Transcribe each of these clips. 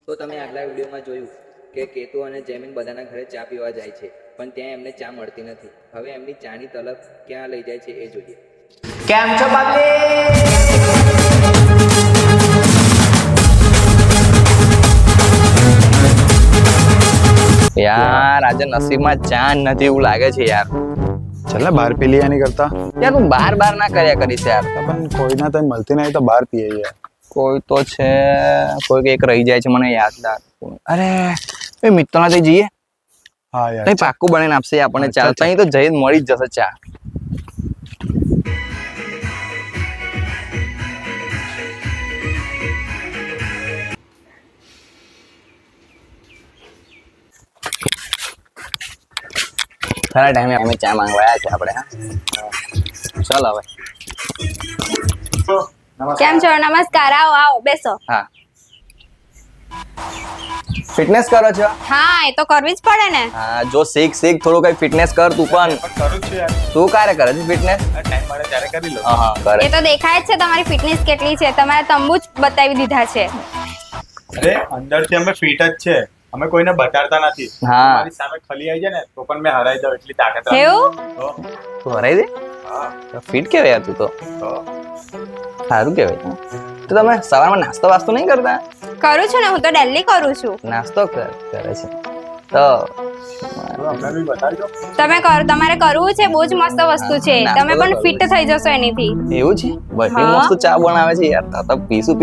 તો તમે આગલા વિડીયોમાં જોયું કે કેતુ અને જેમિન બધાના ઘરે ચા પીવા જાય છે, પણ ત્યાં એમને ચા મળતી નથી. હવે એમની ચાની તલબ ક્યાં લઈ જાય છે એ જોઈએ. કેમ છો પબ્લિક? યાર આજે નસીબમાં ચા નથી એવું લાગે છે યાર. ચાલ ને બહાર પી લઈએ એની કરતા. યાર તું બાર ના કર્યા કરીશ યાર. પણ કોઈના તો મળતી નહીં તો બહાર પીએ યાર. કોઈ તો છે, કોઈ એક રહી જાય છે મને યાદદાર. અરે એ મિત્રના ત્યાં જઈએ. હા યાર તઈ પાક્કું બનાવીને આપશે આપણને ચા. તઈ તો જઈ મળી જ જશે ચા. ખરા ટાઈમે અમે ચા માંગવાયા છે આપણે. ચાલ હવે. કેમ છો? નમસ્કાર. આવો આવો બેસો. હા, ફિટનેસ કરો છો? હા, એ તો કરવી જ પડે ને. હા, જો શીખ થોડું કઈ ફિટનેસ કર તું પણ. કરું છું યાર. તું ક્યારે કરે છે ફિટનેસ? ટાઈમ મળે ત્યારે કરી લો. હા કરે. એ તો દેખાય જ છે તમારી ફિટનેસ કેટલી છે. તમારે તંબુ જ બતાવી દીધા છે. અરે અંદરથી અમે ફિટ જ છે, અમે કોઈને બતાડતા નથી. હા. મારી સામે ખલી આવી જાય ને તો પણ મેં હરાઈ જાવ એટલી તાકાત રાખું. એવું? તો તું હરાઈ દે. હા ફિટ કેવાય યાર તું તો. સારું કેવાય. તો તમે સવારમાં નાસ્તો વાસ્તો નહીં કરતા? કરું છું ને, હું તો ડેલી કરું છું. નાસ્તો કરે છે તો અમને બી બતાડજો. તમે કરો, તમારે કરવું છે. બહુ જ મસ્ત વસ્તુ છે. નાસ્તો તમે તો પણ કરવું ફિટ થઈ જશો એનીથી. એવું છે? બધી હા. મસ્ત ચા બનાવે છે યાર. તો પીસું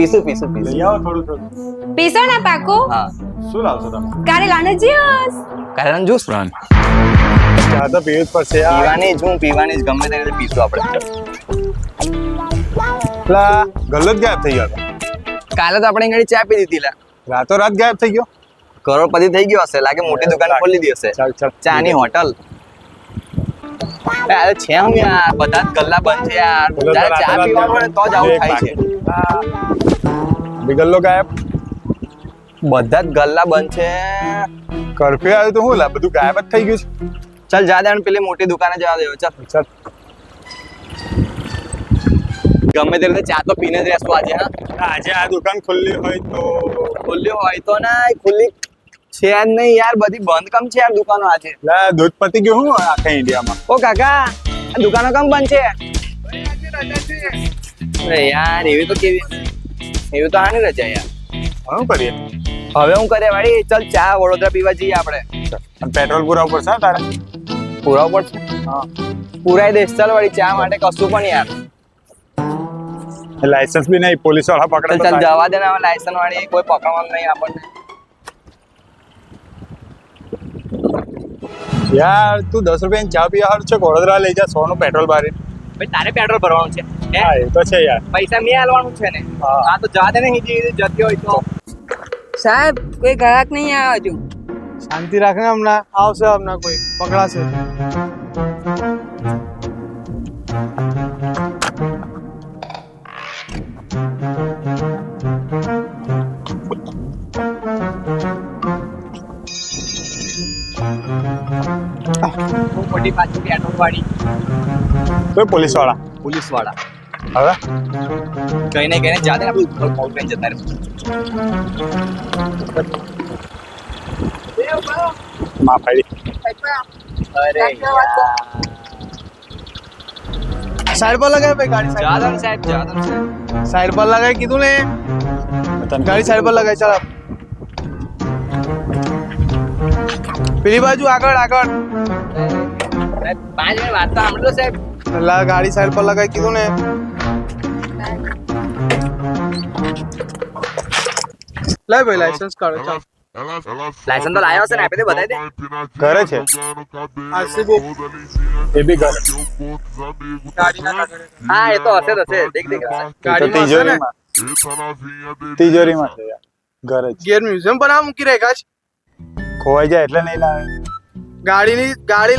લઈ આવો થોડું. પીશો ને પાકું? હા. શું લાવશો તમે? કારેલાનો જ્યુસ. કારણ જ્યુસ ચા તો પીવું જ પડશે યાર. પીવાની જ ગમે તે રીતે પીશું આપણે. પેલા ગલ્લો જ ગાયબ થઈ ગયો હતો. કાલે તો આપણે ઘડી ચા પી દીધી લા. રાતો રાત ગાયબ થઈ ગયો. કરોડપતિ થઈ ગયો હશે લાગે. મોટી દુકાન ખોલી દીધી હશે. ચાલ ચાની હોટલ. અરે છે હું યાર, બધા જ ગલ્લા બંધ છે યાર. જ્યારે ચા પીવાનું હોય ને તો જ આવું થાય છે. બી ગલ્લો ગાયબ. બધા જ ગલ્લા બંધ છે. કર્ફ્યુ આવ્યું તો હું લા બધું ગાયબ જ થઈ ગયું છે. ચાલ જા દે પેલી મોટી દુકાને જવા દેવો. ચાલ ચાલ ગમે તે રીતે ચા તો પીને જ રહેશું આજે. હા, આજે આ દુકાન ખુલ્લી હોય તો ખુલ્લી હોય તો ના, ખુલ્લી છે જ નહીં યાર. બધી બંધ કમ છે યાર દુકાનો આજે. લા દૂધ પતી ગયું હું આખા ઇન્ડિયામાં. ઓ કાકા, આ દુકાનો કમ બંધ છે? અરે યાર એવી તો કેવી, એવી તો આની રજા યાર. શું કરીએ? હવે હું કરે વાળી, ચાલ ચા વડોદરા પીવા જઈએ આપણે. અને પેટ્રોલ પુરાવું પડશે ને તારે? પુરાવો પડશે? હા. પુરાઈ દઈશ ચાલ વાળી. ચા માટે કશું પણ યાર. લાયસન્સ બી નહીં, પોલીસ વાળા પકડે તો ચાલ થાય. જવા દે ને હવે. લાયસન્સ વાળી કોઈ પકડવાનું નહીં આપણને. યાર તું 10 રૂપિયાની ચા પીવા હારું છે વડોદરા લઈ જા. 100 નું પેટ્રોલ બારી. ભાઈ તારે પેટ્રોલ ભરવાનું છે? હા એ તો છે યાર. પૈસા મેં આલવાનું છે ને? હા. હા તો જવા દે ને. જતી હોય તો. સાહેબ કોઈ ગ્રાહક નહીં આવ્યો હજુ. શાંતિ રાખને, હમણાં આવશે. હમણાં કોઈ પકડાશે. મોટી પાછી પેટ્રોલ વાળી. કોઈ પોલીસ વાળા પોલીસ વાળા હવે કઈ ને કઈને જા દે ને. આપણે ઉપર પહોંચીને જતા રહીશું. માફ આવી. અરે સાઈડ પર લગાય ભાઈ, ગાડી સાઈડ જાદવ સાહેબ, જાદવ સાહેબ. સાઈડ પર લગાય કીધું ને. ગાડી સાઈડ પર લગાય. ચાલ પેલી બાજુ આગળ આગળ. સાહેબ 5 મિનિટ વાત તો સાંભળો સાહેબ. પેલા ગાડી સાઈડ પર લગાય કીધું ને. લે ભાઈ લાયસન્સ કાઢો. ચાલ લાયસન્સ તો લાયો હશે ને? આપી દે, બતાવી દે. ઘરે છે આરસી બુક એ બી ઘરે. ગાડીના કાગળ. હા એ તો હશે જ હશે. દેખ દેખ હશે. ગાડીમાં હશે ને. તિજોરીમાં છે યાર. ઘરે જ. ગિયર મ્યુઝિયમ પર આ મૂકી રેખા છે. ખોવાઈ જાય એટલે નહીં લાવે. ગાડી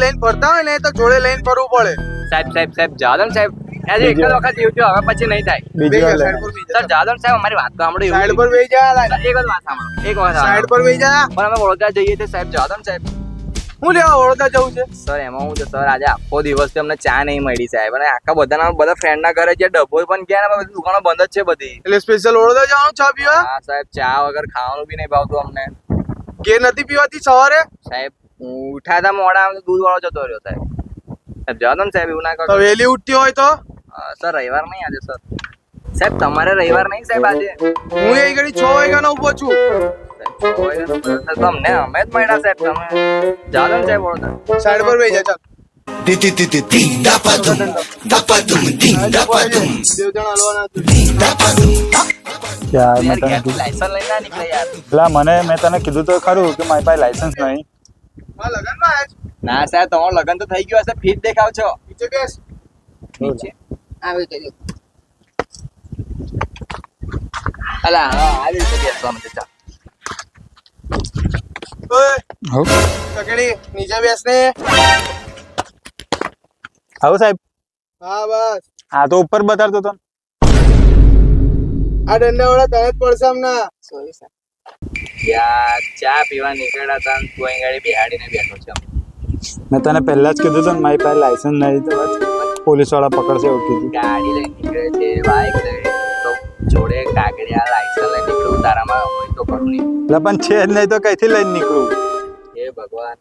લઈને ફરતા હોય ને તો જોડે લઈને ફરવું પડે. સાહેબ જાદવ સાહેબ. આજે એક જ વખત જીવજો, હવે પછી નહીં થાય. બીજી વાર લે. સાઈડ પર બેસી જા. સર જાદવ સાહેબ અમારી વાત તો સાંભળો. સાઈડ પર બેસી જા. એક જ વાત સાંભળો. એક વાત સાઈડ પર બેસી જા. પણ અમે વડોદરા જઈએ તો સાહેબ જાદવ સાહેબ. હું લેવા વડોદરા જવું છે? સર એમાં હું છે સર આજે આખો દિવસ અમને ચા નહીં મળી સાહેબ અને આખા બધા ફ્રેન્ડ ના ઘરે જે ડબ્બો પણ ગયા ને બધી દુકાનો બંધ જ છે બધી. એટલે સ્પેશિયલ વડોદરા જવાનું ચા પીવા? હા સાહેબ ચા વગર ખાવાનું બી નહીં ભાવતું અમને. ઘેર નથી પીવાતી સવારે? સાહેબ ઉઠ્યા હતા મોડા દૂધ વાળો જતો રહ્યો સાહેબ. સાહેબ જવા દો ને સાહેબ એવું ના તો કરો. વહેલી ઉઠતી હોય તો? સર રવિવાર નહીં આજે સર. સાહેબ તમારે રવિવાર નહીં સાહેબ આજે. હું એ ઘડી 6 વાગ્યાનો ઊભો છું. તમને અમે જ મળ્યા સાહેબ તમે જવા દો ને સાહેબ વડોદરા. સાઈડ પર બેસી જા ચાલ. દેવજણ હલવાના હતું. યાર મેં તને લાયસન્સ લઈને ના નીકળે યાર. પેલા મેં તને કીધું તો ખરું કે મારી પાસે લાયસન્સ નહીં. હા લગનમાં આજ ના સાહેબ તમારું લગ્ન તો થઈ ગયું હશે ફીટ દેખાવ છો. નીચે બેસ. નીચે આવે તો જો. અલા હા આવી રીતે બેસવાનું છે ચાલ. ઓય હો સકેડી નીચે બેસ ને. આવો સાહેબ. હા બસ આ તો ઉપર બતાડતો તો. આ દંડાવાળા તને જ પડશે હમણાં. Sorry sir. યાર ચા પીવા નીકળ્યા હતા ને તું અહીં ગાડી બેહાડીને બેઠો છે. મેં તને પહેલા જ કીધું હતું ને મારી પાસે લાયસન્સ નહીં તો પોલીસ વાળા પકડશે એવું કીધું. ગાડી લઈને નીકળે છે બાઇક લઈને તો જોડે કાગળિયા લાયસન્સ લઈને નીકળું તારામાં હોય તો ખરું નહીં. એટલે પણ છે જ નહીં તો કઈથી લઈને નીકળું. હે ભગવાન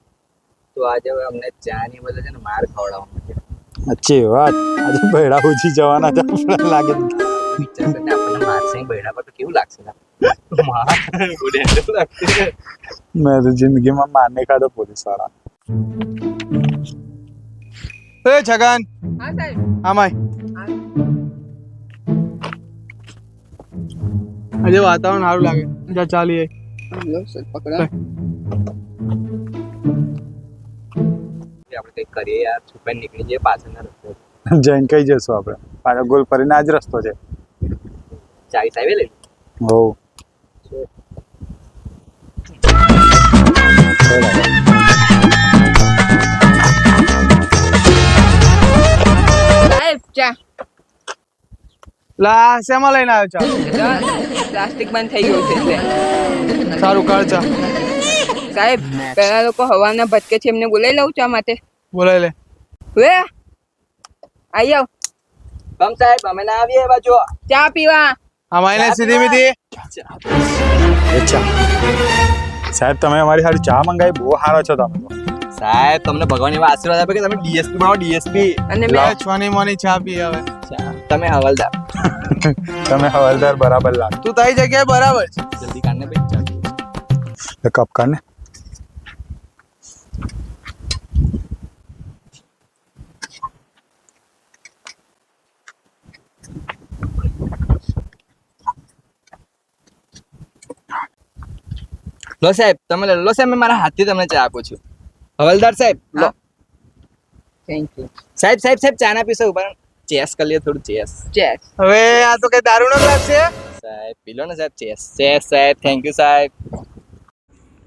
તો આજે હવે અમને ચા ની બદલે છે ને માર ખવડાવવાનો છે. અચ્છી વાત આજે ભેડા ઉછી જવાના છે આપણને લાગે. વિચાર કરીને આપણને મારશે બૈડા પર તો કેવું લાગશે માર ગુડે એટલું લાગશે. મેં તો જિંદગીમાં માર નહીં ખાધો પોલીસ વાળા. એ છગન હા સાહેબ. આમાય આજે વાતાવરણ સારું લાગે. જા ચાલીએ. લો સર પકડા. આપણે કંઈક કરીએ યાર છુપાઈને નીકળી જઈએ પાછળના રસ્તે. જઈને કઈ જશું આપણે પાછો ગોલ ફરીને આ જ રસ્તો છે. ચાવી સાહેબે લઈ હો સાહેબ ચા. લા શેમાં લઈને આવ્યો ચા? પ્લાસ્ટિક બંધ થઈ ગયું છે એટલે. સારું કાઢ ચા. સાહેબ પેલા લોકો હવાના ભટકે છે એમને બોલાવી લઉં ચા માટે. બોલાય લે. વે આઈ આવ કમ સાહેબ અમે ના આવીએ એ બાજુ. ચા પીવા. આમાય ને સીધી મીધી. અચ્છા સાહેબ તમે અમારી સારી ચા મંગાવી બહુ સારો છો તમે તો. સાહેબ તમને ભગવાન એવા આશીર્વાદ આપે કે તમે ડીએસપી બનાવો ડીએસપી. અને મેં છોની મોની ચા પી હવે. તમે હવાલદાર. તમે હવાલદાર બરાબર લાગે. તું તારી જગ્યાએ બરાબર છે. જલ્દી કાઢને ભાઈ ચા. કપ કાઢને. લો સાહેબ તમે લો સાહેબ મેં મારા હાથથી તમને ચા આપું છું. હવાલદાર સાહેબ લો. Thank you. સાહેબ સાહેબ સાહેબ ચા ના પીશો ઉપર ચેસ કરી લે થોડું ચેસ. ચેસ. હવે આ તો કઈ દારૂનો ગ્લાસ છે. સાહેબ પી લો ને સાહેબ ચેસ ચેસ સાહેબ થેન્ક યુ સાહેબ.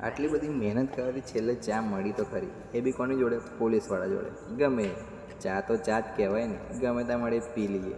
આટલી બધી મહેનત કરવાથી છેલ્લે ચા મળી તો ખરી એ બી કોની જોડે પોલીસવાળા જોડે. ગમે ચા તો ચા જ કહેવાય ને ગમે ત્યાં મળે પી લઈએ.